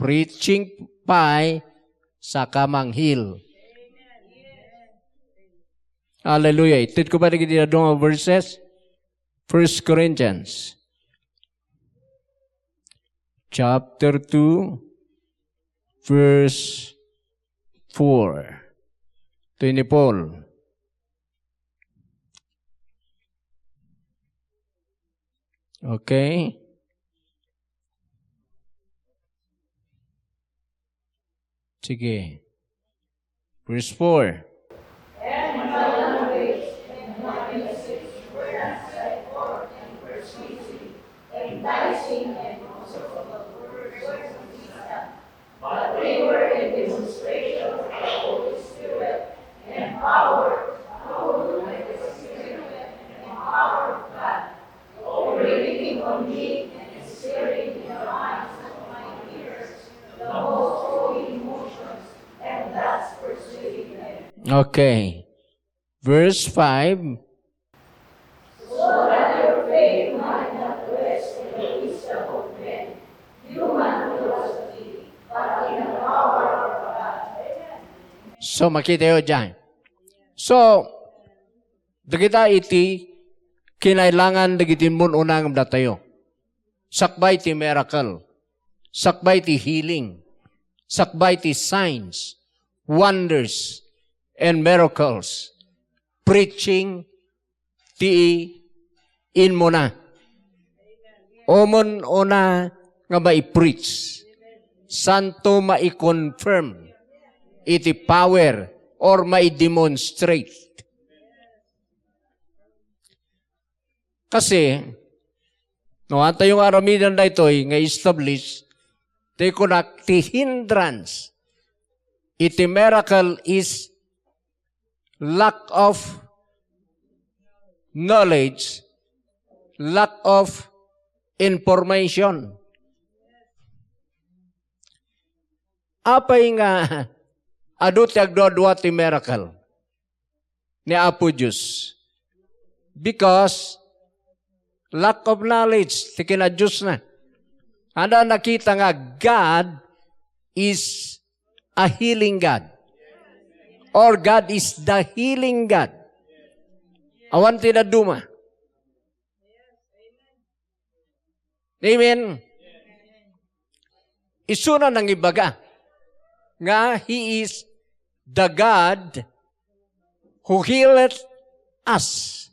Preaching pie sa kamanghil. Hallelujah. Itit ko ba na doon ang verses? 1 Corinthians. Chapter 2, verse 4. Ito ni Paul. Okay. Sige. Verse 4. And my language and my message were not set forth and persuasive, enticing and also of words of wisdom, but they were a demonstration of the Holy Spirit and power, by the Spirit and power of God, operating on me and instilling in the minds of my hearers the most holy emotions, and thus persuading them. Okay. Verse 5. So that your faith might not rest in the wisdom of men, human philosophy, but in the power of God. So, makita yun dyan. So, dagita iti, kinailangan dagitin mo unang tayo. Sakbay ti miracle. Sakbay ti healing. Sakbay ti signs, wonders, and miracles. Preaching ti in mo na. Omon una nga ma-preach. Santo ma-confirm. Iti power or ma-demonstrate. Kasi, no, ata yung aramidan na ito nga establish, they connect the hindrance. Iti miracle is lack of knowledge, lack of information. Apay nga adut agdodwa ti miracle ni Apo Diyos. Because lack of knowledge, ti kinadiyos na. Ano nakita nga, God is a healing God. Or God is the healing God. Awan tinaduma. Amen. Isuna ng ibaga nga He is the God who healeth us.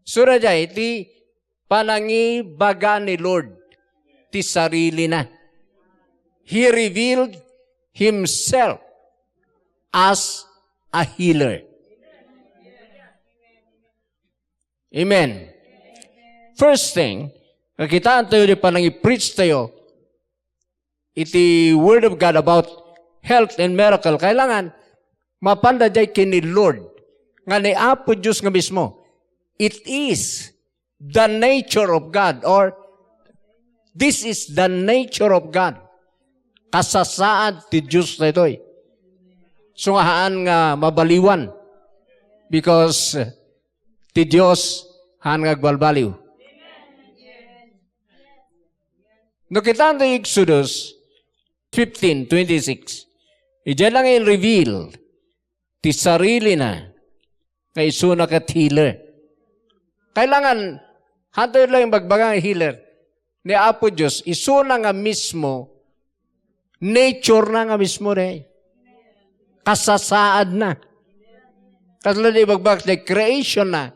Sura dya, iti panangibaga ni Lord ti sarili na. He revealed Himself as a healer. Amen. First thing, kakitaan tayo di panangi-preach tayo, iti Word of God about health and miracle, kailangan mapanda jay kini Lord, nga ni Apo Diyos nga mismo. It is the nature of God, or this is the nature of God. Kasasaad ti Diyos na ito'y. Sungahaan nga mabaliwan. Because ti Diyos haan nga agbalbaliw. No kita ang Exodus 15:26. Iyan lang i-reveal ti sarili na kay isuna kat healer. Kailangan, hanto lang yung bagbagang healer ni Apo Diyos, isuna nga mismo, nature na nga mismo rin. Kasasaad na. Kasala di bagbag, the creation na.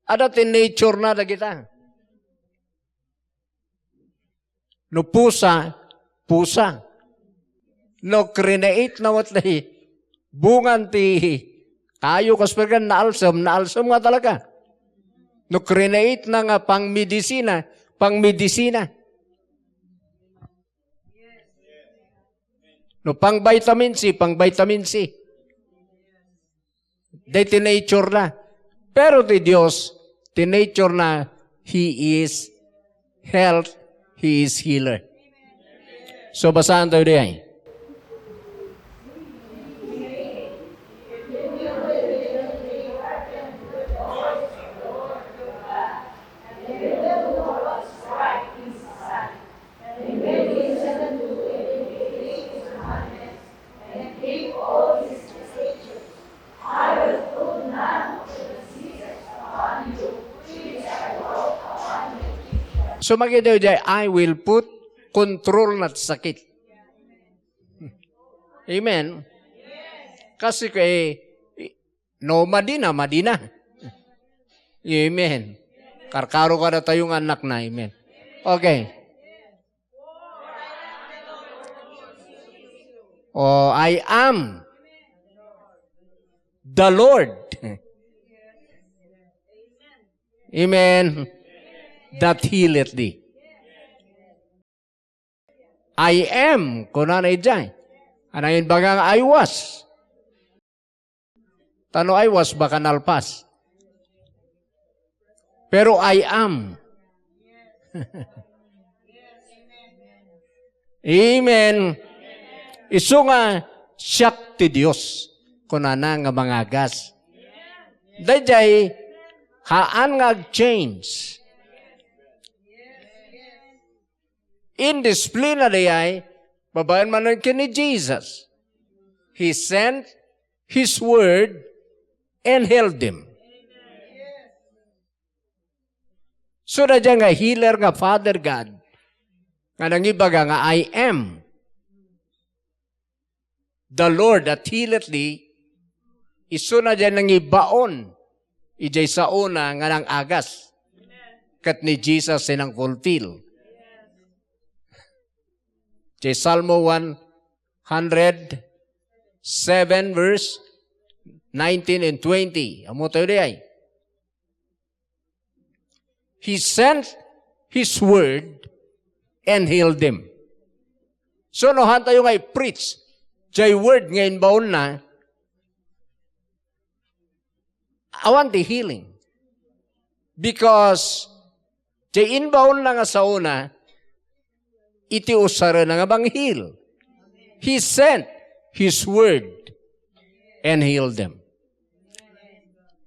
Ada ti nature na da kita. No pusa, pusa. No create na what na bungan ti kayo kaspergan naalsam nga talaga. No create na nga pang-medisina. No pang-vitamin C. They tinature na. Pero ti Diyos, tinature na, He is health, He is healer. So basahan tayo diyan. So makita dyan, I will put control na sakit. Amen? Kasi kay, no, Madina. Amen. Karkaro ka na tayong anak na. Amen. Okay. Oh, I am the Lord. Amen. That healeth thee. I am, kunanay dyan. Anayin bagang I was. Tano I was, baka nalpas. Pero I am. Amen. Isu nga, siyak ti Diyos. Kunana nga mga gas. Dayjay, haan nga change. Indiscipline na dayay, babayan man ni Jesus. He sent His word and held them. So na dyan nga healer nga Father God, nga nangibaga nga I am the Lord that healeth thee, iso na dyan nangibaon, ijay sa una nga nang agas, kat ni Jesus sinang fulfill. Jay Salmo 107 verse 19 and 20. Amo tayo di ay. He sent His word and healed them. So nohan tayo nga i-preach. Jay word ngayon baon na. I want the healing. Because jay inbaon na nga sa una, iti usara na nga bang heal. He sent His word and healed them.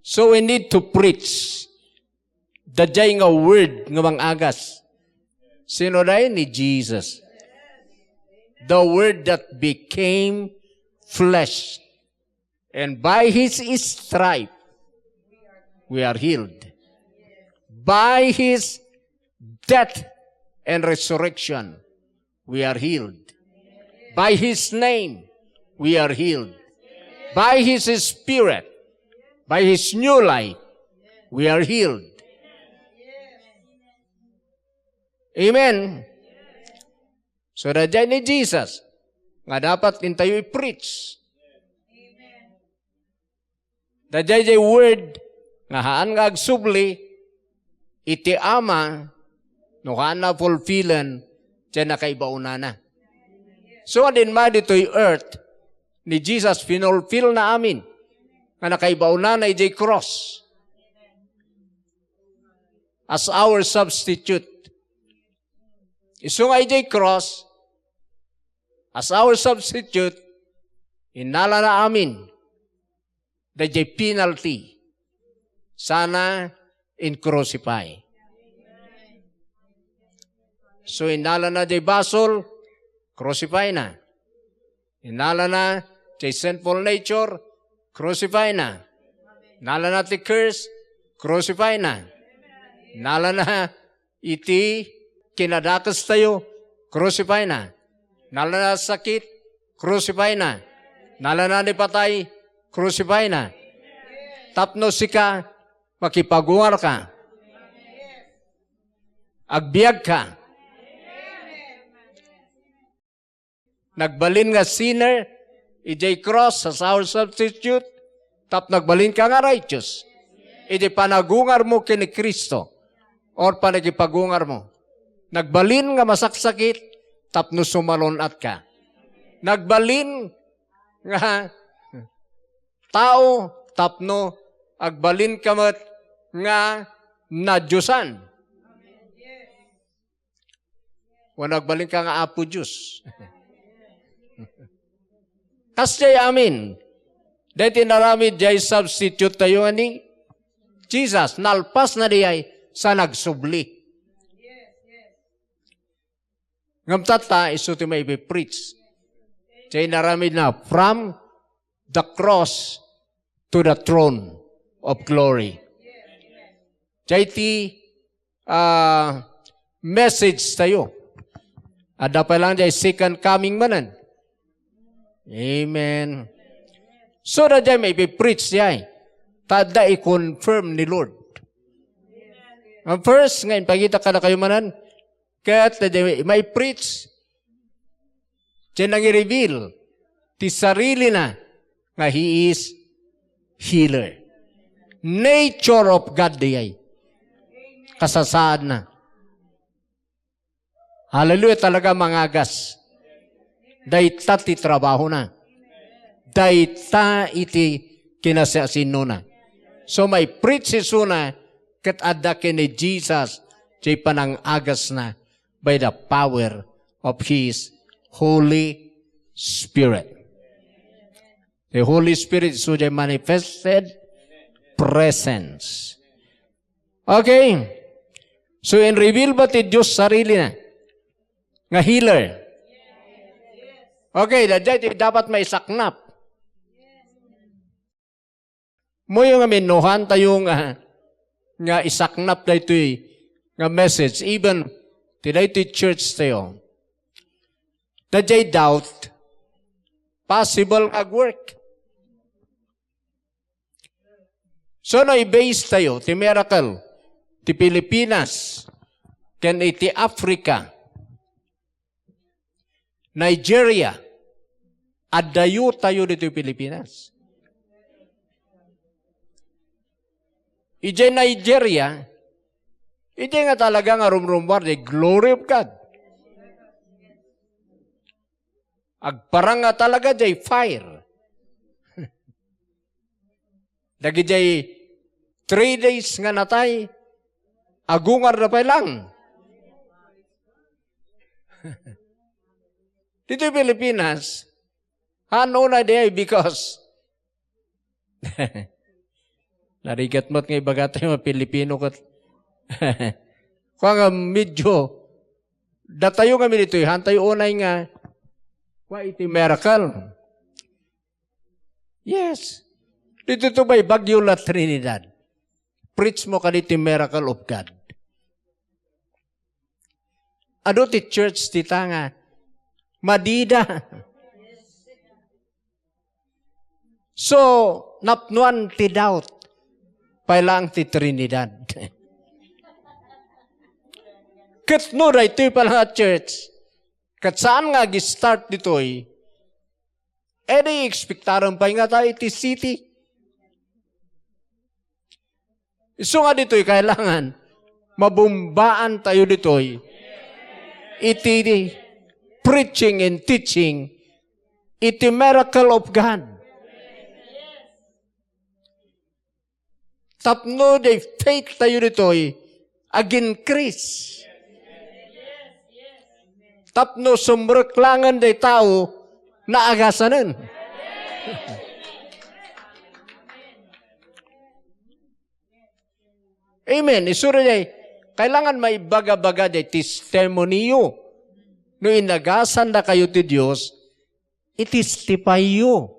So we need to preach the jay nga word nga bang agas. Sino na ni Jesus? The word that became flesh. And by His stripe, we are healed. By His death and resurrection, we are healed. By His name, we are healed. By His Spirit, by His new life, we are healed. Amen. So na dyan ni Jesus, nga dapat din tayo i-preach. Na dyan yung word, nga haan nga agsubli, iti ama, no haan na fulfillan, dyan na kaibauna na. So din ma dito'y earth, ni Jesus finulfill na amin, nga nakaibauna na ijay cross, as our substitute. Isu nga ijay cross, as our substitute, inala na amin, the jay penalty, sana in-crucify. So inala na jay basol, crucify na. Inala na jay sinful nature, crucify na. Inala na ti curse, crucify na. Inala na iti kinadakas tayo, crucify na. Inala na sakit, crucify na. Inala na ni patay, crucify na. Tapno sika, makipagungar ka. Agbiag ka. Nagbalin nga sinner, ijay cross as our substitute, tap nagbalin ka nga righteous. Ijay panagungar mo kini Kristo, or panagipagungar mo. Nagbalin nga masaksakit, tapno sumalunat ka. Nagbalin nga tao, tapno agbalin kamat nga nadyusan. O nagbalin ka nga apo Diyos. Kasjay amin. Dahil naramid jay substitute tayo ani Jesus, nalpas na diyay sa nagsubli. Ngamtata, iso ti may be-preach. Jay naramid na, from the cross to the throne of glory. Jay ti message tayo. Ada pa lang dyan, second coming manan. Amen. So na dyan may preach dyan. Tada i-confirm ni Lord. Ang first, ngayon, pagkita ka na kayo manan, kaya may preach, dyan nang i-reveal, ti sarili na, nga He is healer. Nature of God diyay. Kasasaan na. Hallelujah, talaga mangagas. Dayta ti trabaho na. Dayta iti kinasasino na. So may preach iso na kat adda ni Jesus jay panang agas na by the power of His Holy Spirit. The Holy Spirit is jay manifested presence. Okay. So in reveal ba ti Diyos sarili na? Nga healer. Okay, dapat may saknap. Mo yung minuhan tayo nga isaknap na ito nga message. Even today ito church tayo. Dadjay doubt, possible ag work. So no, i-base tayo, ti miracle, ti Pilipinas, ken iti Africa, Nigeria, adayo tayo dito Pilipinas. Ije Nigeria, ije nga talaga nga rumrumbar, the glory of God. Agparang nga talaga jay fire. Dagi jay 3 days nga natay, agungar na pa lang. Dito yung Pilipinas, ano na di because narigat mo't nga ibaga tayo mga Pilipino kat kung nga medyo datayo kami dito, hantay unay nga iti miracle. Yes. Dito to ba'y Baguio La Trinidad. Preach mo ka dito miracle of God. Ano ti church ti nga? Madida. So, napnuan ti doubt. Pailang ti Trinidad. Katno na ito pala nga church. Kat saan nga gi-start dito expectaran pa nga tayo iti city. So nga dito kailangan mabumbaan tayo dito iti preaching and teaching iti miracle of God. Tapno de faith tayo dito ag-increase. Tapno sumreklangan de tao na agasanan. Amen. Isuro niya, kailangan may baga-baga de testimoniyo. No inagasan na kayo ti Diyos, itistify you.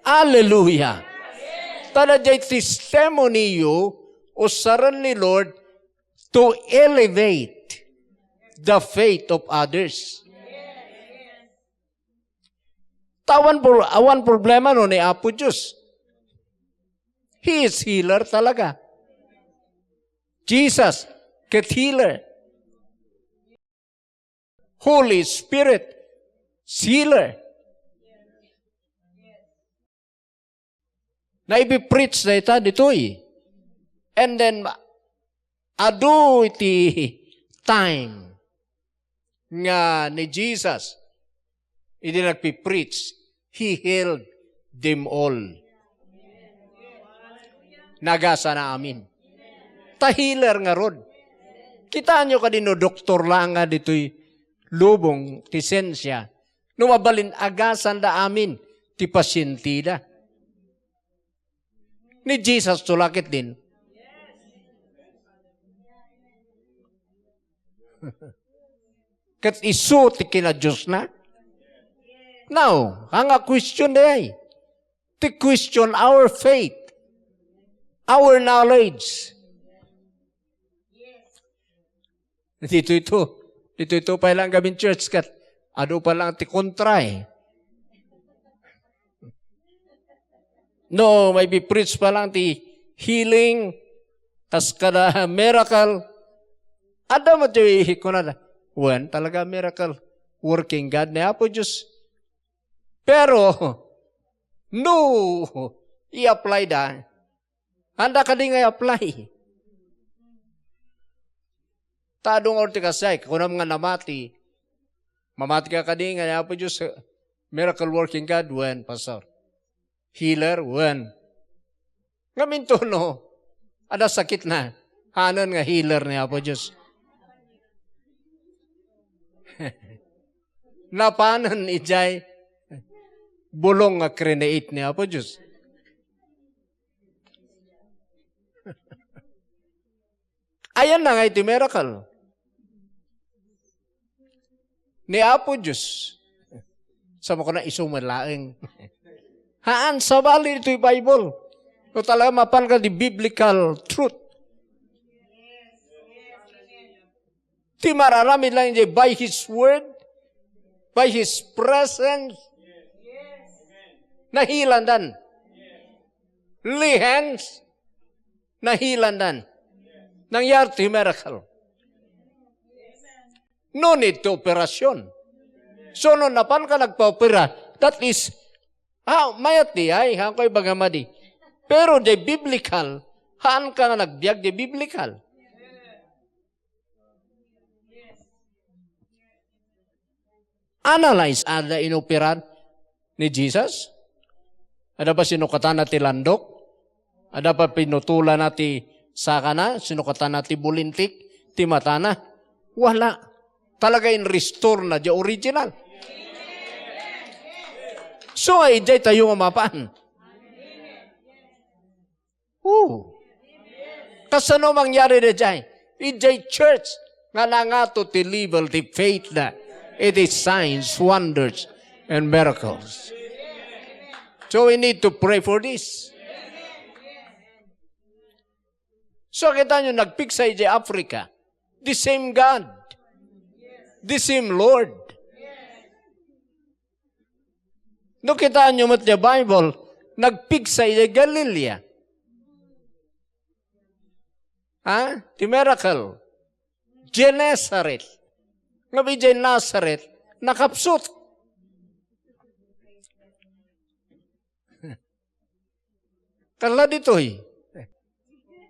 Hallelujah. Tada jay testimoniyo, usaran ni Lord to elevate the faith of others. Awan problema no ni Apo Diyos. He is healer talaga. Jesus, ket healer. Holy Spirit, healer. Na ibi-preach na ita ditoy. And then, adu iti time nga ni Jesus, hindi nagpipreach, He healed them all. Nagasa na amin. Ta-healer nga rod. Kitaan nyo ka din no, doktor lang nga dito'y lubong, tisensya. Numabalin agasan da amin, ti pasyentida. Ni Jesus tulakit din. Kat isu ti kina Diyos na. Now, ang question day, to question our faith. our knowledge. Dito pa lang kami church kat ado pa lang ti kontray. No, may be preach pa lang ti healing, tas kada miracle. Ada mo ti kunada. Wen talaga miracle working God na Apo Diyos. Pero no, i-apply da. Handa ka din nga i-apply. Tadong orti kasay, kung nga namati, mamati ka din nga Apo Diyos, miracle working God, when, Pastor? Healer, when? Ngamin to, no? Ada sakit na. Hanon nga healer ni Apo Diyos. Napanan ijay bulong nga create ni Apo Diyos. Ayan na nga iti miracle. Ni Apo Diyos. Sama ko na isumalaing. Haan, sa bali ito yung Bible. O talaga mapan ka di biblical truth. Ti mararami lang niya by His word, by His presence, nahilandan. Lihens, nahilandan. Nangyari ito yung miracle. No need to operasyon. So, no napan ka nagpa-opera, that is, mayat di ay, ko'y bagamadi. Pero the biblical, haan ka nga nagbiag the biblical. Analyze, ada inoperan ni Jesus? Ada ba sinukatan na ti landok? Ada ba pinutulan na ti sakana? Sinukatan na ti bulintik? Ti matana? Wala. Talaga in restore na di original. So ay jay tayo nga mapaan. Kasano mangyari na jay? Ijay church nga nangato ti level ti faith na. It is signs, wonders, and miracles. So we need to pray for this. So kita nyo, nagpick sa ijay Africa. The same God. The same Lord. No kita nyo mat the Bible, nagpick sa ijay Galilea. The miracle. Gennesaret. Nga bijay Nazareth, nakapsut. Kala dito'y.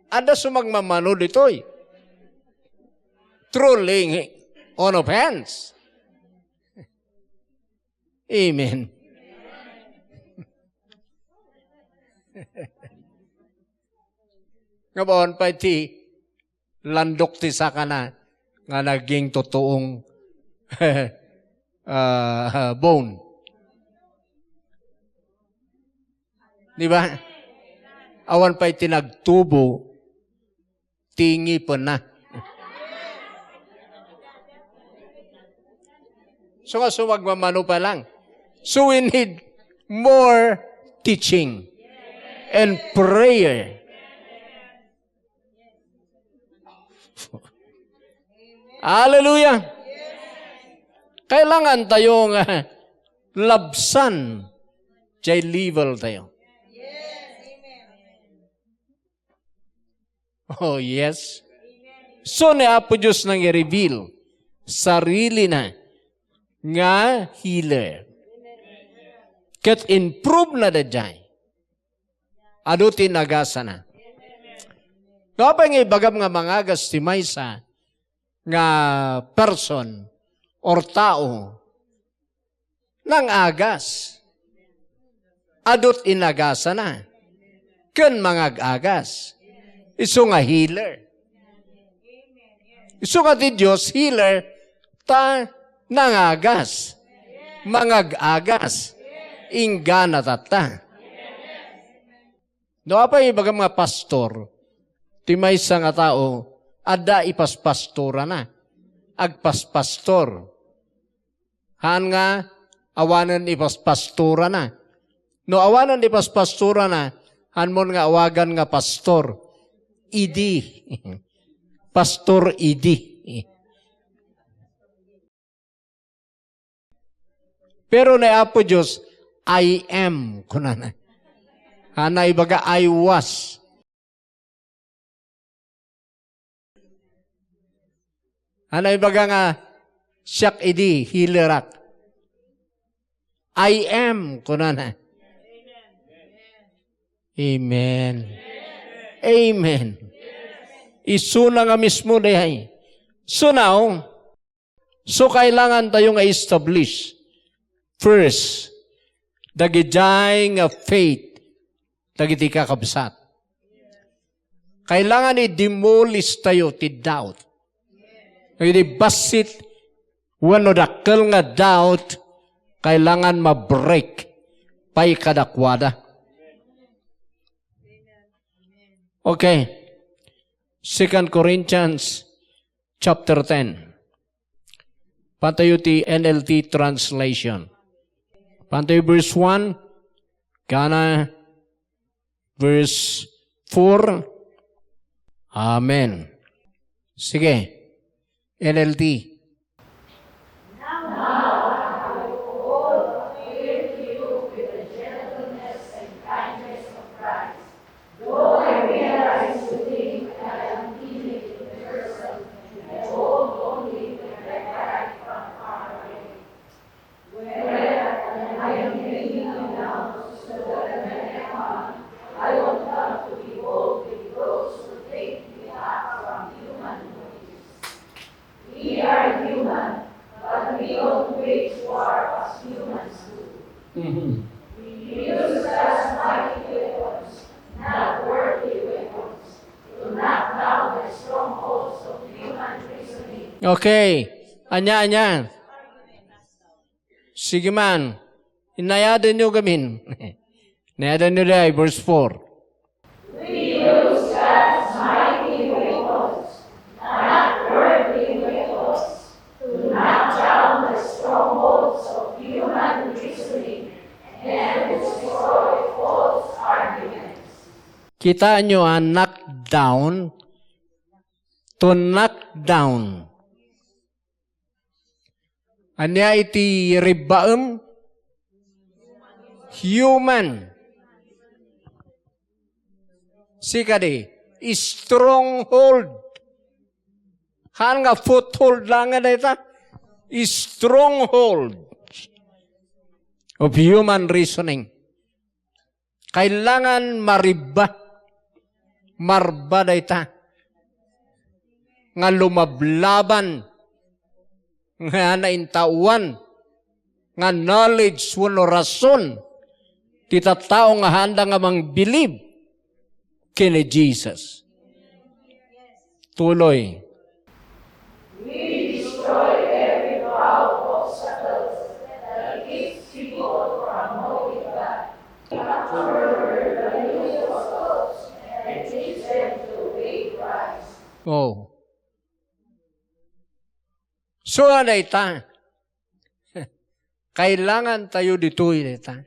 Ada sumagmamano dito'y. Truly, on of hands. Amen. Ngayon pa iti, landok ti sakana, nga naging totoong bone. Di ba? Awan pa iti nagtubo, tingi pa na. So nga sumagmamano pa lang. So we need more teaching and prayer. Hallelujah! Kailangan tayong labsan jay level tayo. Oh, yes. So, ni Apo Diyos nang i-reveal sarili na nga healer. Kat improve na da jay. Ado tinagasa na. Kapag nga ibagam nga mangagas ti maysa nga person or tao nang agas. Adot inagasa na. Ken mangag-agas. Isu nga healer. Isu nga ti Diyos healer ta nangagas. Mangag-agas. Ingana tata. No apa ibagam nga pastor, ti maysa nga tao, ada ipaspastora na. Agpaspastor. Han nga, awanan ipaspastora na. No awanan ipaspastora na, Hanmon nga awagan nga pastor. Idi. Pastor Idi. Pero na Apo Diyos, I am. Kunana. Hanay baga I was. Hanay baga nga siyak idi, hilerak. I am. Kunana. Amen. Amen. Isuna nga mismo dahay. So now, kailangan tayong i-establish. First, dagijay nga faith, dagiti kakabsat. Kailangan i-demolish tayo ti doubt. Dagiti basit, wano dakkel nga doubt, kailangan ma-break pay kadakwada. Okay. 2 Corinthians chapter 10. Pantayo ti NLT translation. Pantayo verse 1. Kana verse 4. Amen. Sige. NLT. Okay. Anya. Sige man. Inayadan nyo gamin. Inayadan nyo dahil, verse 4. We use God's mighty weapons, not worldly weapons, to knock down the strongholds of human reasoning and destroy false arguments. Kita nyo knock down, to knock down. Anya iti ribaem? Human. Sikadi, stronghold. Han nga foothold lang nga dita. Stronghold of human reasoning. Kailangan marba dita. Nga lumablaban. Nga naintawan. Nga knowledge wano rason. Tita tao nga handa nga mang believe kini Jesus. Tuloy. We destroy every power of obstacles that keeps people from knowing God. After the use of thoughts and teach them to obey Christ. Oh. So, ita. Kailangan tayo dito'y ita.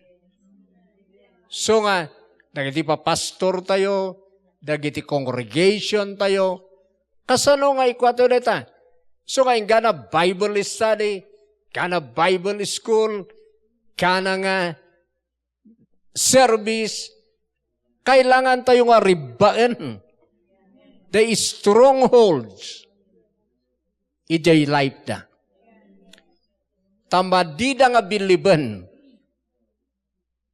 So nga, dagiti pa pastor tayo, dagiti congregation tayo, kasano nga ikwato dita? So nga, gana Bible study, gana Bible school, gana nga service, kailangan tayo nga ribaan the strongholds ijay life da. Tamba di da nga biliban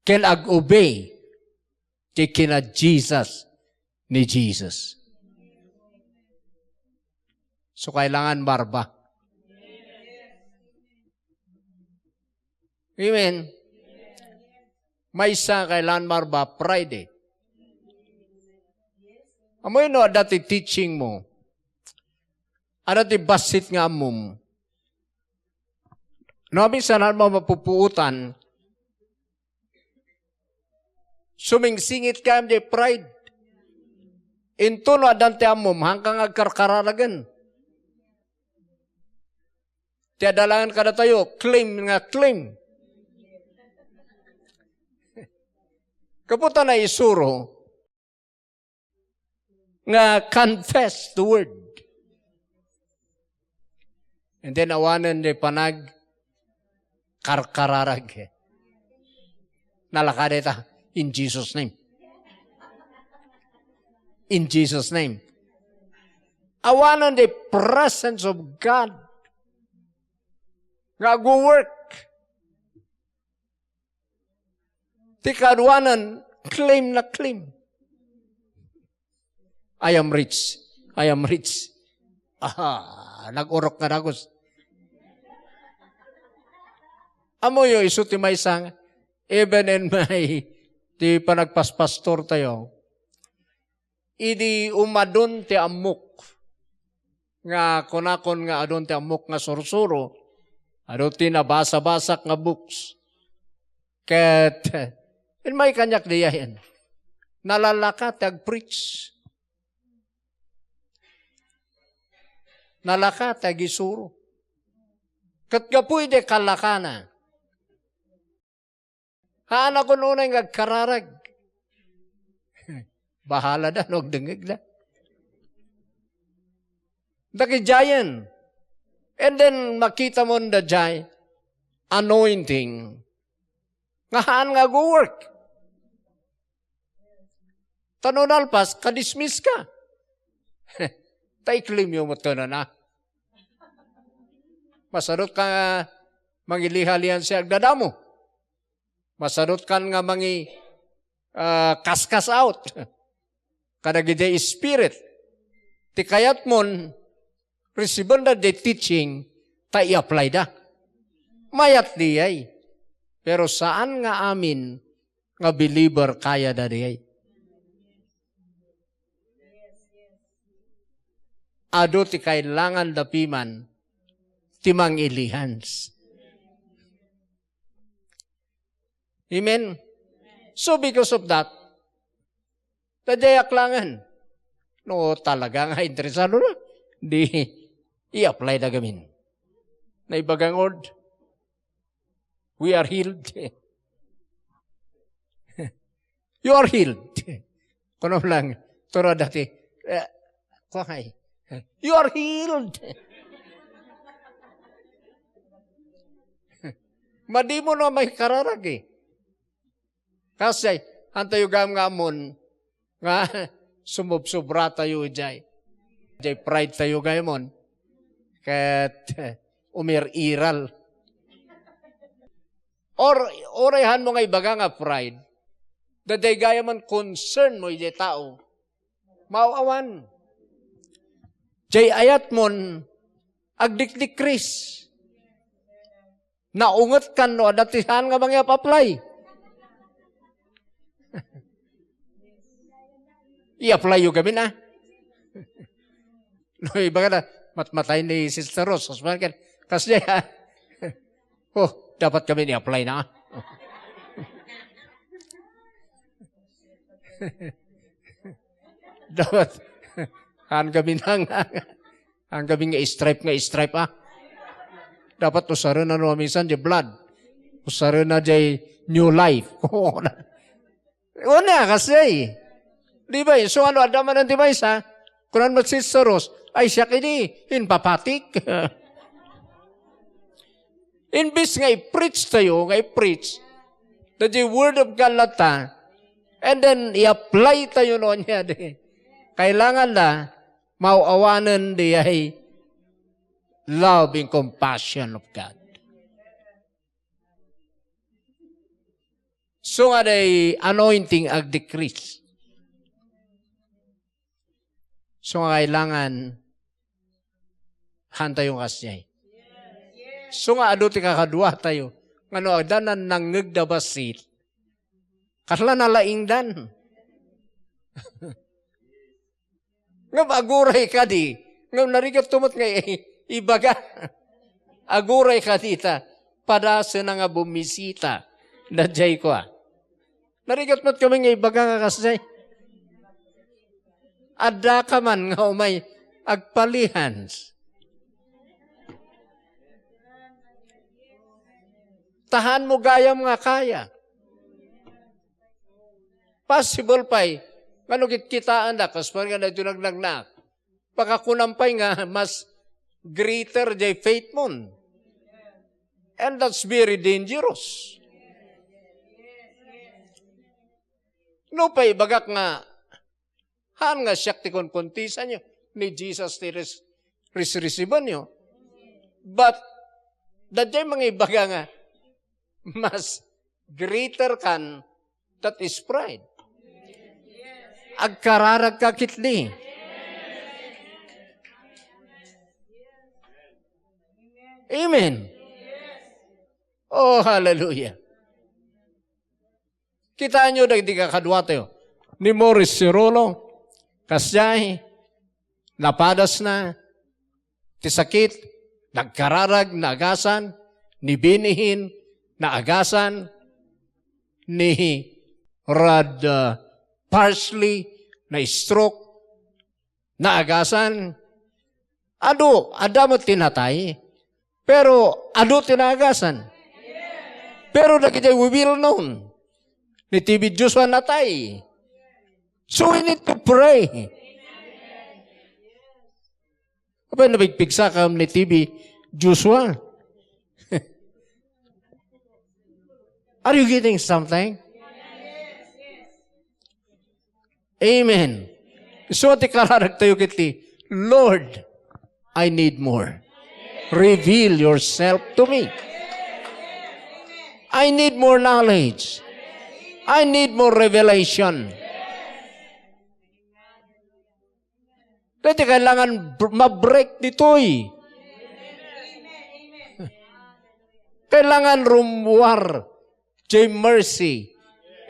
ken ag-obey ti kina Jesus ni Jesus. So kailangan marba. Amen. May isa kailangan marba Friday. Amoy no dati teaching mo. Ano ti basit nga mum. No, minsan mo mapupuutan, sumingsingit ka di pride. Into no adante amum, hanggang agkarkararagan. Tiadalangan ka na tayo, claim nga claim. Kaputa na isuro, nga confess the word. And then awanan di panag karkararag. Nalakad ita in Jesus' name. In Jesus' name. Awanan the presence of God. Nga go work. Di kadwanan, claim na claim. I am rich. I am rich. Nag-urok na dagos. Amo yo iso ti may sang, even in my, ti panagpaspastor tayo, idi umadon ti amok, nga kunakon nga adon ti amok nga sursuro, adon ti nabasa-basak nga books. Ket, in may kanyak diyahin, nalalaka tag-preach. Nalaka tag-isuro. Ket gapuy de kalakana. Haana ko noon ay ngagkararag. Bahala da, nagdengig da. Dakijayan. And then, makita mo na jay, anointing. Ngahaan nga go work. Tanonalpas, kadismiss ka. Taiklim yung mo na na. Masarot ka nga, mangilihalian siya agdadamo. Masadot kan nga mangi kaskas out. Kadagide spirit. Ti kayat mon, receive na de teaching, ta i-apply da. Mayat diyay. Pero saan nga amin, nga believer kaya da diyay? Ado ti kailangan dapiman, timang ilihans. Amen? So because of that, tadayak langan. No, talaga nga interesado na. Di, i-apply na gamin. Na ibagang word, we are healed. You are healed. Kuno lang, tura dati, kuhay, you are healed. Madi mo na may kararag eh. Kasi, antayo gamon, nga, sumubsobra tayo jay. Jay pride tayo gamon. Kat, umir-iral. Orehan mo nga ibaga nga pride. Daday gaya man concern mo jay tao. Maawan. Jay ayat mon, agdikdikris. Naungot kan no, adatihan nga mga pa-apply. I-apply yung kami na. No, iba ka na, matmatay ni Sister Rose. Kasi dapat kami i-apply na. Dapat, ang kami nga stripe Dapat usarin na naman minsan di blood. Usarin na di new life. Una kasi. Di ba? So ano, adaman ng device ha? Kung ano magsisaros, ay siya kini, inpapatik. Imbis nga i-preach tayo, that the word of God lata, and then i-apply tayo noon niya. Kailangan na, mauawanan di ay love and compassion of God. So nga day anointing ag-decrease. So nga kailangan hanta yung kasyay. So nga ado ti kakadwa tayo. Ngano agdanan nang ngagdabasit. Kasla nalaing dan. Nga aguray ka di. Nga narigat tumot nga ibaga. Aguray ka dita. Padasa na nga bumisita. Nadjay ko Narigat mo't kami nga ibaga nga kasyay. Ada ka man nga umay agpalihans. Tahan mo gayam nga kaya. Possible pa'y Ano kitaan na, kas parang nga na nagnagnak. Pagkakunampay nga, mas greater the faith mo. And that's very dangerous. No pa ibagak nga, haan nga siyak ti konkontisan nyo, ni Jesus ti resiban nyo. But, dadya mga ibaga nga, mas greater kan, that is pride. Agkararag ka kitli. Amen. Oh, hallelujah. Kita nyo dagdi kakadwa tayo. Ni Morris Cirolo, kasyay, napadas na, tisakit, nagkararag, naagasan, ni binihin, naagasan, ni Rod Parsley, na stroke, naagasan. Adamo tinatay, pero tinagasan. Pero nakita we will known. Ni TB Joshua natay. So we need to pray. Kapag nabigpigsa ka ni TB Joshua? Are you getting something? Amen. So ati kararag tayo kiti, Lord, I need more. Reveal yourself to me. I need more knowledge. I need more revelation. Dati kailangan ma-break dito'y. Kailangan rumuwar the mercy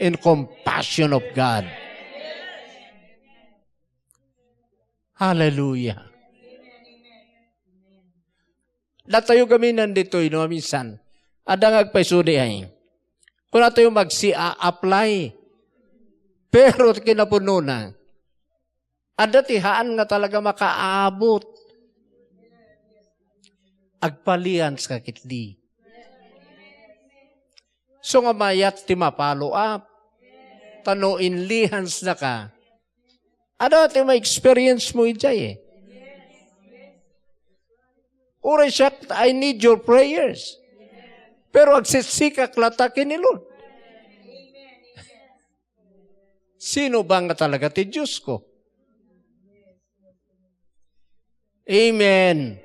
and compassion of God. Hallelujah. Natayo kami nandito'y no, minsan. Adang agpaisudi ay. Kung nato yung mag-apply. Pero kinapuno na. Ada tihaan nga talaga makaabot. Agpalian sa kitli. So nga mayat ti mapalo up. Tano inlihans na ka. Ano ti ma-experience mo ijay eh. Ura siya, I need your prayers. Pero agsisikak latakin ni Lord. Sino ba nga talaga ti Diyos ko? Amen.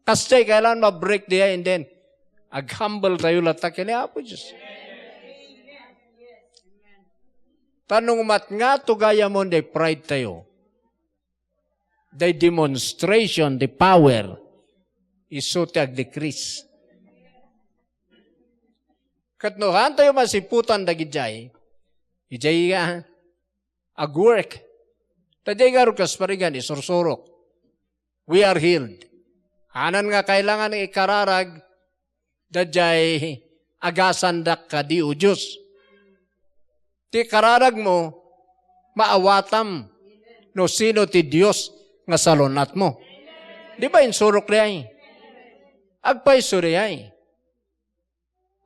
Kasi kailan ma-break diya and then ag-humble tayo latakin ni Apo Diyos. Tanong mat nga to gaya mo de pride tayo. The demonstration, the power is so tag-decrease. Katnuhan tayo masiputan dagijay. Ijay nga, ag-work. Taday nga rukas parigan, isursurok. We are healed. Hanan nga kailangan ng ikararag, dadjay agasandak ka di o Diyos. Ti kararag mo, maawatam, no sino ti Diyos nga salonat mo. Di ba insurok liyay? Agpaisuri ay.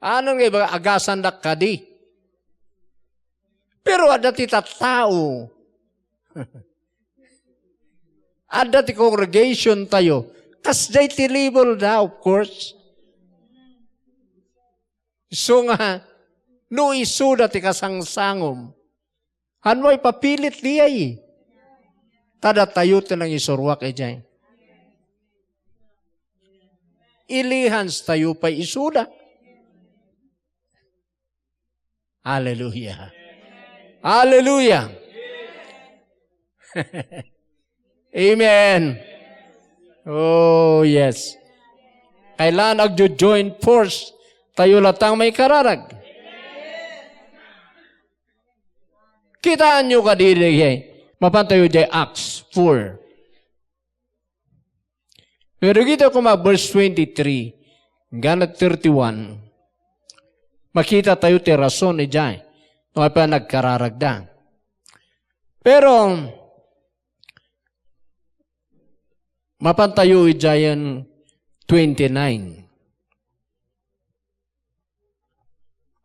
Anong iba agasan dak kadi? Pero ada ti tao. Ada ti congregation tayo. Kasday ti label da, of course. So nga, no isuda ti kasangsangom. Ano ay papilit liyay? Tada tayo ti nang isurwak ejay. Ilihans tayo pa isuda. Hallelujah. Hallelujah. Amen. Oh, yes. Kailan agjo-join force, tayo latang may kararag. Kitaan nyo ka dili, mapantayo di Acts 4. Pero kita ko verse 23, ganat 31, makita tayo ti rason ni Jai. No pa nagkararagda. Pero mapantayo ijayan 29.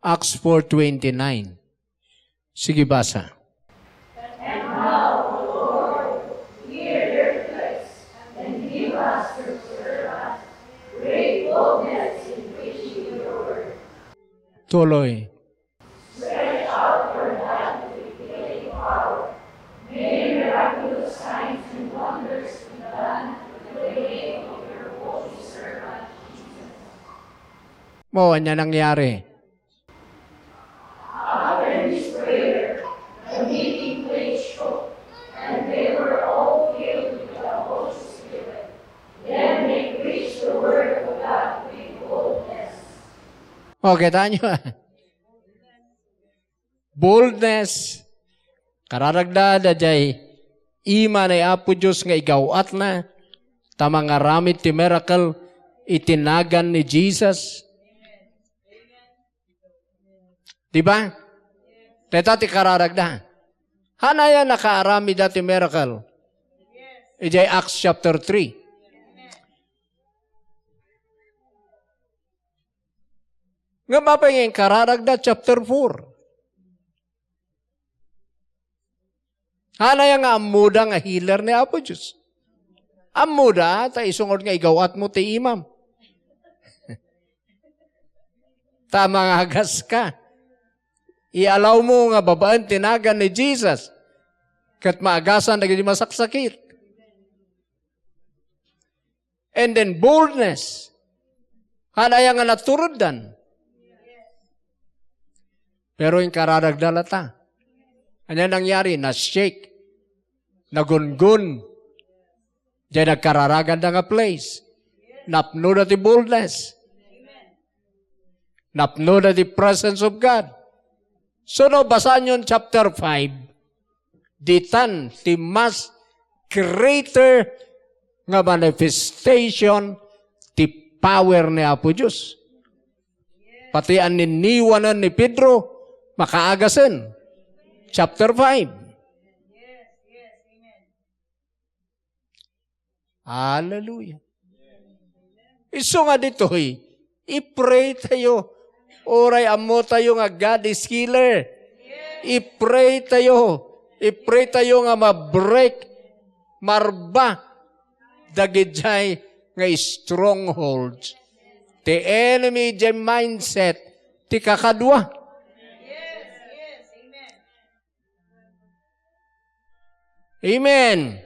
Acts 4:29. Sige basa. Great boldness in preaching your word. Tuloy. Stretch out your hand with healing power. May miraculous signs and wonders be done through the name of your holy servant. Mo, niya nangyari. After this prayer, the meeting place shook, and they were all filled with the Holy Spirit. Then they preached the word of God with boldness. O, kita nyo. Boldness. Kararagda jay ima na Apo Diyos nga igawat na tamang aramid ti miracle itinagan ni Jesus. Diba? Teta ti kararagda. Hanaya nakaaramid dati miracle. Ijay Acts chapter 3. Nga mapangin kararagda chapter 4. Hanaya nga amuda nga healer ni Apo Diyos. Amuda, ta isungod nga igawat mo ti imam. Tama nga hagas ka. Ialaw mo nga babaan tinagan ni Jesus. Kat maagasan na gini masaksakit. And then boldness. Hanaya nga naturudan. Pero yung kararagdala ta. Ano nangyari? Na-shake. Nagungun. Diyan nagkararagan na nga place. Napno na the boldness. Napno na the presence of God. So no, basahan yun chapter 5. Ditan, the mas greater nga manifestation, the power ni Apo Diyos. Pati ang niniwanan ni Pedro, makaagasin. Chapter 5. Hallelujah. Iso nga dito, i-pray tayo. Oray amo tayo nga God is healer. I-pray tayo. I-pray tayo nga ma-break, marba, dagijay nga strongholds. The enemy, the mindset, ti kakadwa. Amen.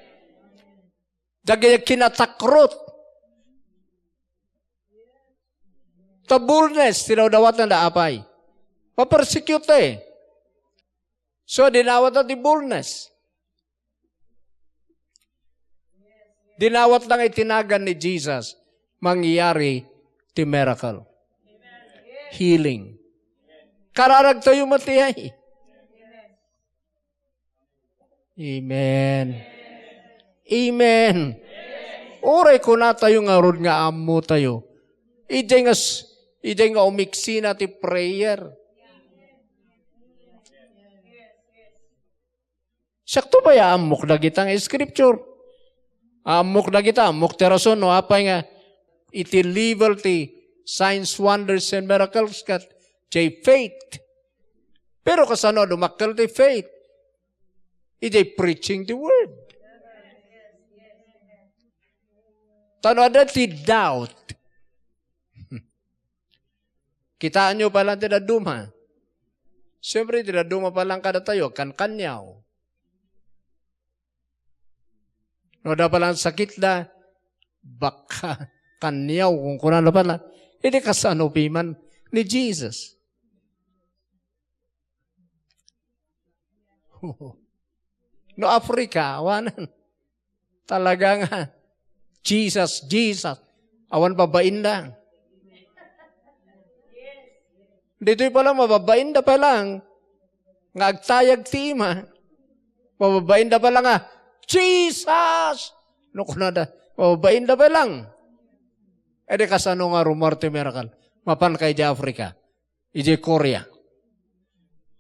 Dagijay kinatakrot. The boldness, tinawdawat na daapay. Papersecute eh. So, dinawat na the boldness. Dinawat lang itinagan ni Jesus, mangyayari the miracle. Healing. Kararag tayo matiyay. Amen. Amen. Oray ko na tayo nga ron nga amo tayo. Ijay nga umiksi na ti prayer. Sakto ba ya amok na kita nga scripture? Amok na kita, amok ti rason, no? Apay nga, iti level ti signs, wonders, and miracles kat jay faith. Pero kasano, dumakkel ti faith. Ijay preaching the word. Tano ada ti doubt. Kitaan nyo palang tinaduma. Siyempre, tinaduma palang kada tayo, kanyaw. No, da palang sakit na, baka kanyaw, kung kunan na pala, hindi kasanupiman ni Jesus. No, Africa, awanan. Talaga nga, Jesus, awan babain lang. Dito'y palang mababain da palang nga agtayag tima. Mababain da palang nga, Jesus! No, kunada, mababain da palang. E di kasano nga rumorte miracle. Mapan kay di Africa. Iji Korea.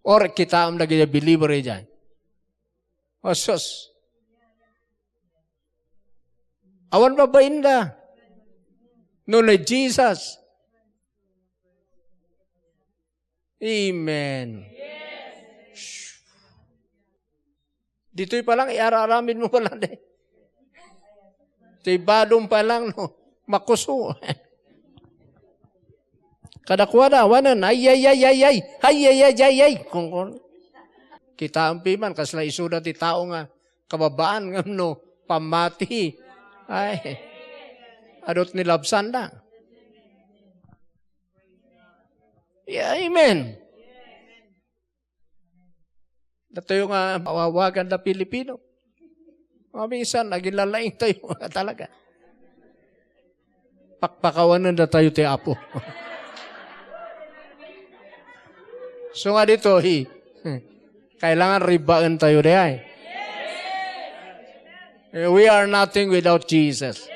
Or kita am lagi believer dyan. Osos. Awan mabain da. No na Jesus. Amen. Yes. Dito'y palang iararamin mo pala de. Sa ibadong pa lang, no? Makuso. Kadakwada, wanan, ay. Kung kita ang piman, kasla isuda ti tao nga, kababaan nga, no, pamati. Ay, adot ni labsanda. Yeah, amen. Ito yung pawawagan na Pilipino. Minsan, naging lalaing tayo talaga. Pakpakawanan na tayo ti Apo. So nga dito, kailangan ribaan tayo diyan. We are nothing without Jesus.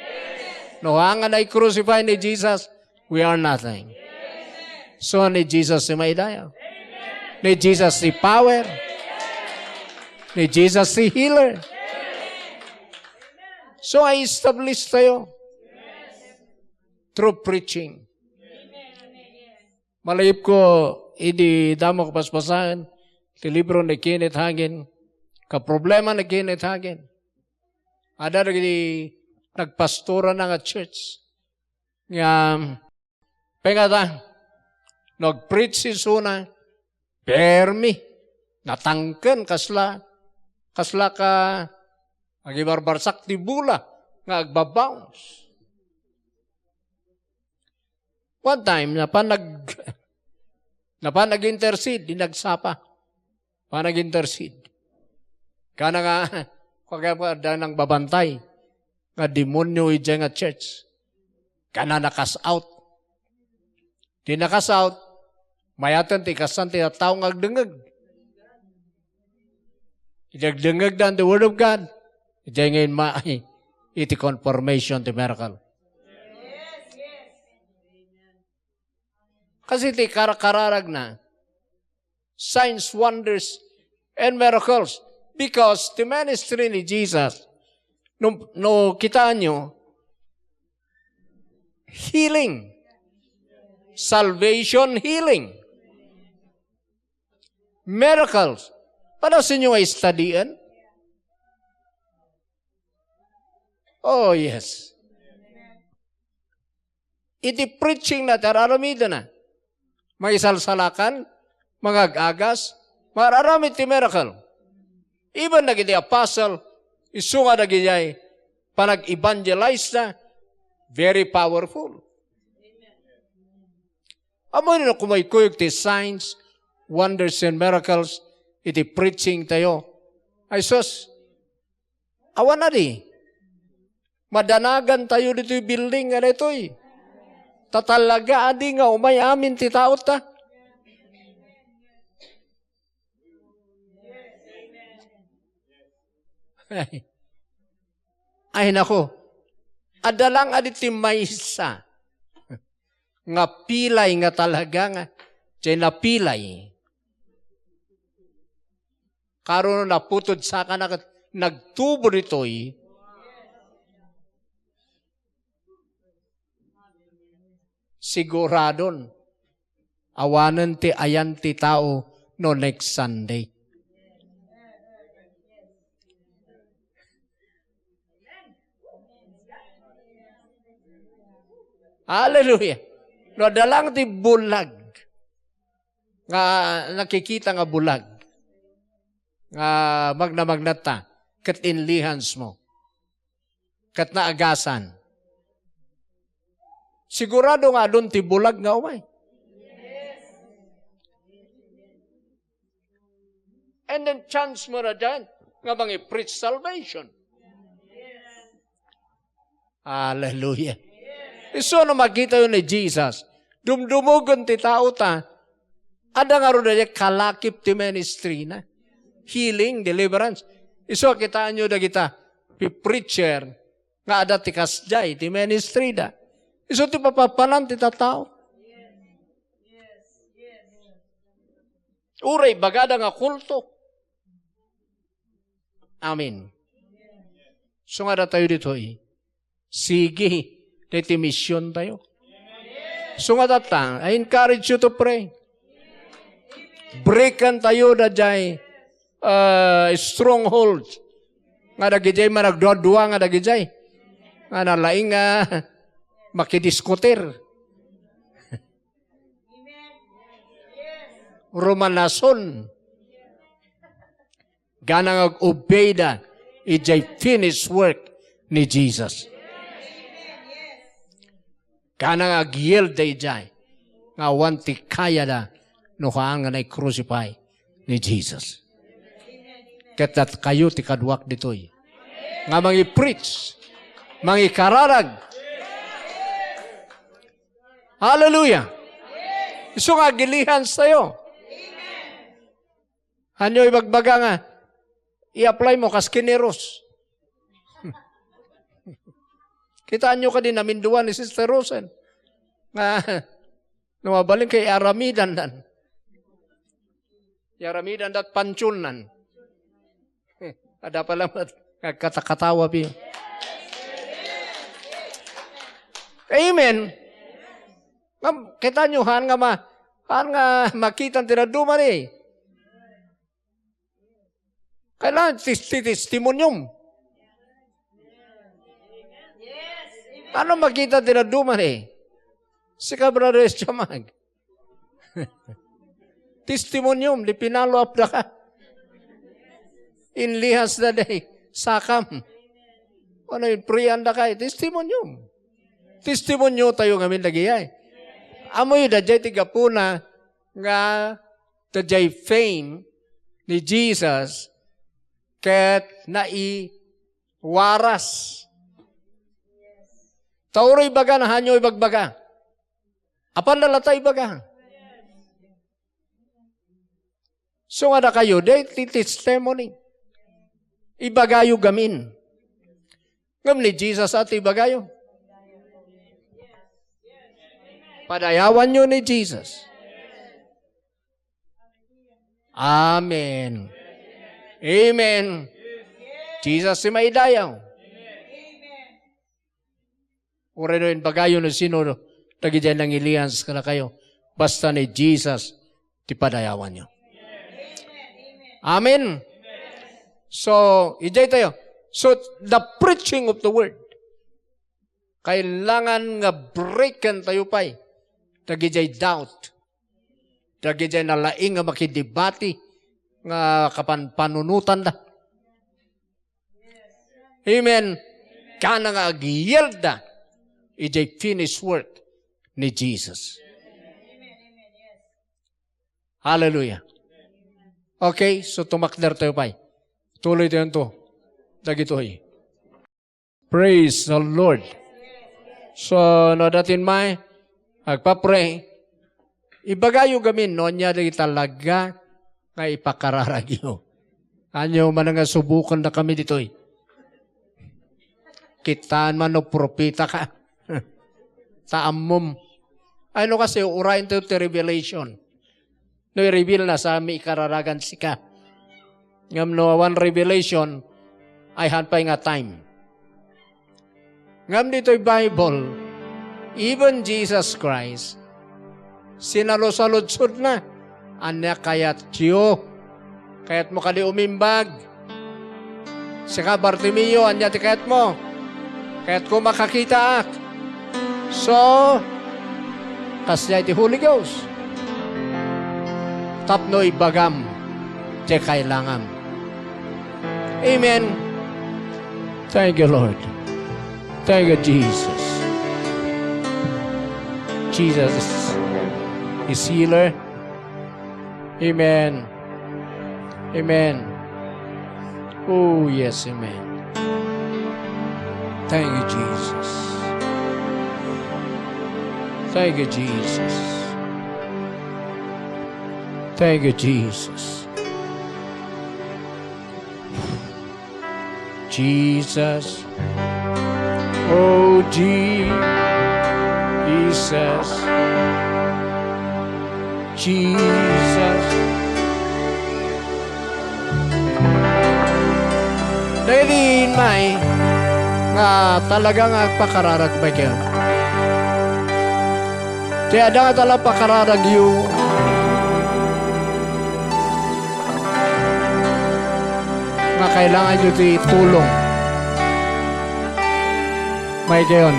No, hangan ay crucified ni Jesus, we are nothing. So ni Jesus si Maidaya. Ni Jesus si power. Ni Jesus si healer. So I establish tayo through preaching. Malayip ko, idi damo ko paspasahan, ti libro ni Kenneth Hagin, ka problema ni Kenneth Hagin. Ada nagdi nagpastora na nga church. Nga, pengata, nag-preach si Suna, permi, natangken kasla ka, agibarbarsak ti bula, nga agbabounce. One time, nag-intercede, dinagsapa. Nag-intercede. Kana nga, kagaya ng babantay, nga demonyo ija nga church. Kana nakas out. Di nakas out, mayatan ti kasan ti tao nga agdengeg. Idagdengeg dan the word of God. Ija ngayon iti confirmation ti miracle. Kasi ti karakararag na signs, wonders, and miracles. Because the ministry ni Jesus, no kitaan nyo, healing. Salvation, healing. Miracles. Para sa inyo ay studyin? Oh, yes. Iti preaching na tararamida na. May salsalakan, mga agagas, mararamid ti miracle. Even nagiti apostle, isunga nagiti panag-evangelize na, very powerful. Amo nyo kumaykuyog ti signs, wonders, and miracles, iti preaching tayo. Ay sus, awan na di. Madanagan tayo dito yung building nga dito eh. Tatalaga adi nga umay amin ti tao ta. Ay nako, adalang aditi maysa nga pilay nga talaga nga dyan na pilay. Karon na putod sa ka na nagtubo dito'y siguradon awanan ti ayan ti tao no next Sunday. Hallelujah. No, dalang ti bulag. Nga nakikita nga bulag. Nga magna-magnata. Kat inlihans mo. Kat naagasan. Sigurado nga doon ti bulag nga umay. And then chance mo na dyan nga mangi-preach salvation. Hallelujah. So, no makita yun ni Jesus, dumdumugon ti tao ta, ada nga rin na kalakip ti ministry na. Healing, deliverance. Iso, kitaan nyo na kita, preacher, nga ada ti kasjay, ti ministry da. Iso, ti papapalan ti tao. Uray, bagada nga kulto. Amen. So nga da tayo dito eh. Sige. Iti mission tayo. So nga datang, I encourage you to pray. Breakan tayo na jay strongholds. Nga nagijay managdodua nga nagijay. Nga nalaing makidiskutir. Romanason. Ganang ag-obey da. Ijay finished work ni Jesus. Ganang ag-yield da ijay. Nga wanti kaya da. No kaangan ay crucify ni Jesus. Katat kayo ti kadwak ditoy. Nga mangi-preach. Mangi-kararag. Hallelujah. Iso nga gilihan sa'yo. Hanyo ibagbaga nga, i-apply mo kas kineros. Kitaan nyo ka din naminduan ni Sister Rosen. Nga, nawabaling kay Aramidan dan. Aramidan dat panchun nan. Ada pala katakatawa piyo. Amen. Kita nyo, han nga makita ang tinaduman eh. Kailangan testimonyum. Ano makita tinaduman eh? Sika brother Chamag. Testimonyum, di pinalo up da ka. Inlihas na day, sakam. Ano yun, priyanda ka, testimonyum. Testimonyo tayo ngamin lagi ay. Amoy da jay tigapuna nga da jay fame ni Jesus ket naiwaras. Tauroy baga na hanyo ibagbaga. Apan lalatay baga. So nga na kayo, day testimony. Ibagayo gamin. Ngam ni Jesus at ibagayo. Padayawan nyo ni Jesus. Amen. Amen. Jesus si maidayaw. Ure no bagayo no sino lagi dyan ng Ilians ka na kayo. Basta ni Jesus ti padayawan nyo. Amen. So, ijay tayo. So, the preaching of the word. Kailangan nga breaken tayo pa'y. Dagijay doubt. Dagijay nalaing nga makidibati. Nga kapanunutan da. Amen. Kana nga ag-yield da. Ijay finished work ni Jesus. Hallelujah. Okay, so tumakder tayo pa'y. Tuloy tayo ito. Dagitoy. Praise the Lord. So, no datin may, magpa-pray. Ibagayo gamin, no niya talaga nga ipakararagyo. Anyo man nga subukan na kami ditoy. Kitaan man no propita ka. Taamom. Ano kasi, urayin tayo ti revelation. No, i-reveal na sa amin ikararagan sika. Ngam no, one revelation, ay hanpay nga time. Ngam dito'y Bible, even Jesus Christ, sinalo-saludsod na. Anya kayat tiyo, kayat mo kali umimbag. Sika Bartimeo, anya ti kayat mo. Kayat ko makakita ak. So, kasya iti Holy Ghost. Tapno ibagam, ti kailangan. Amen. Thank you, Lord. Thank you, Jesus. Jesus is healer. Amen. Amen. Oh, yes, amen. Thank you, Jesus. Thank you, Jesus. Thank you, Jesus. Jesus. Oh, Jesus. Jesus. Dahil may nga talagang agpakararagbay kayo. Kaya ada nga talagang pakararagyo. Nga kailangan nyo di tulong. May gayon.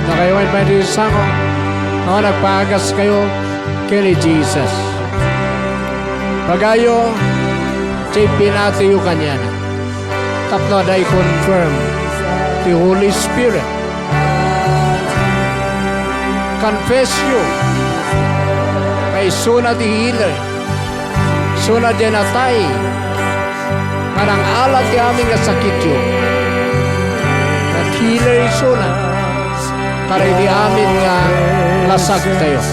Nakayawan pa rin sa ako. Ako nagpagas kayo kay Jesus. Pagayo, siya pinatiyo kanya na. Tapno na i-confirm the Holy Spirit. Confess you. Kay suna di healer. Suna di natay. Parang alat di aming kasakit yun. At healer suna. Para di amin nga lasag tayo.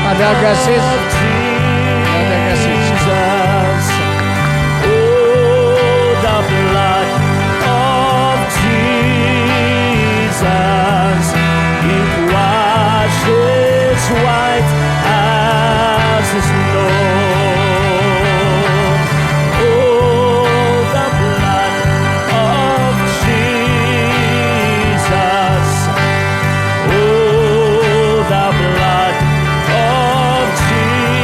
Adagasis. Jesus. Oh, the blood of Jesus. It washes white as snow. Oh, the blood of Jesus. Oh, the blood of Jesus.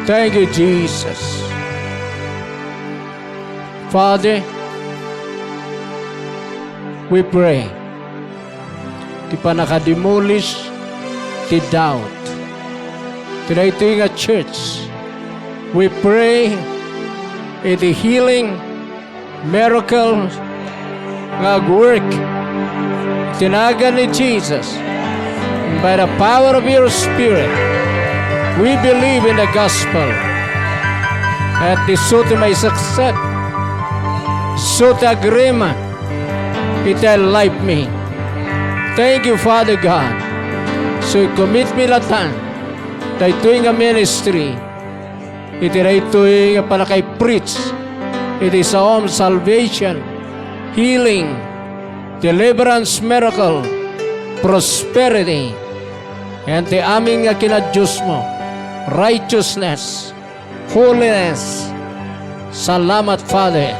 Thank you, Jesus. Father, we pray. Di pa nakademolish the doubt. Today, ito yung church. We pray the healing, miracle, work. Tinagan ni Jesus. And by the power of your Spirit, we believe in the gospel. At isuto may success. Suta agrima. Ita life me. Thank you, Father God. So commit me latan. Ta ito'y nga ministry. Iti na ito'y nga pala kay preach. Iti sa home salvation, healing, deliverance, miracle, prosperity. And ti aming nga kinadyos mo, righteousness, holiness. Salamat, Father,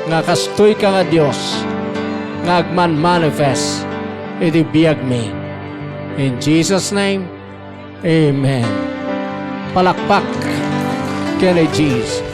nga kastoy ka nga Diyos, nga agman manifest, iti biyag me. In Jesus' name, Amen. Palakpak kay Jesus.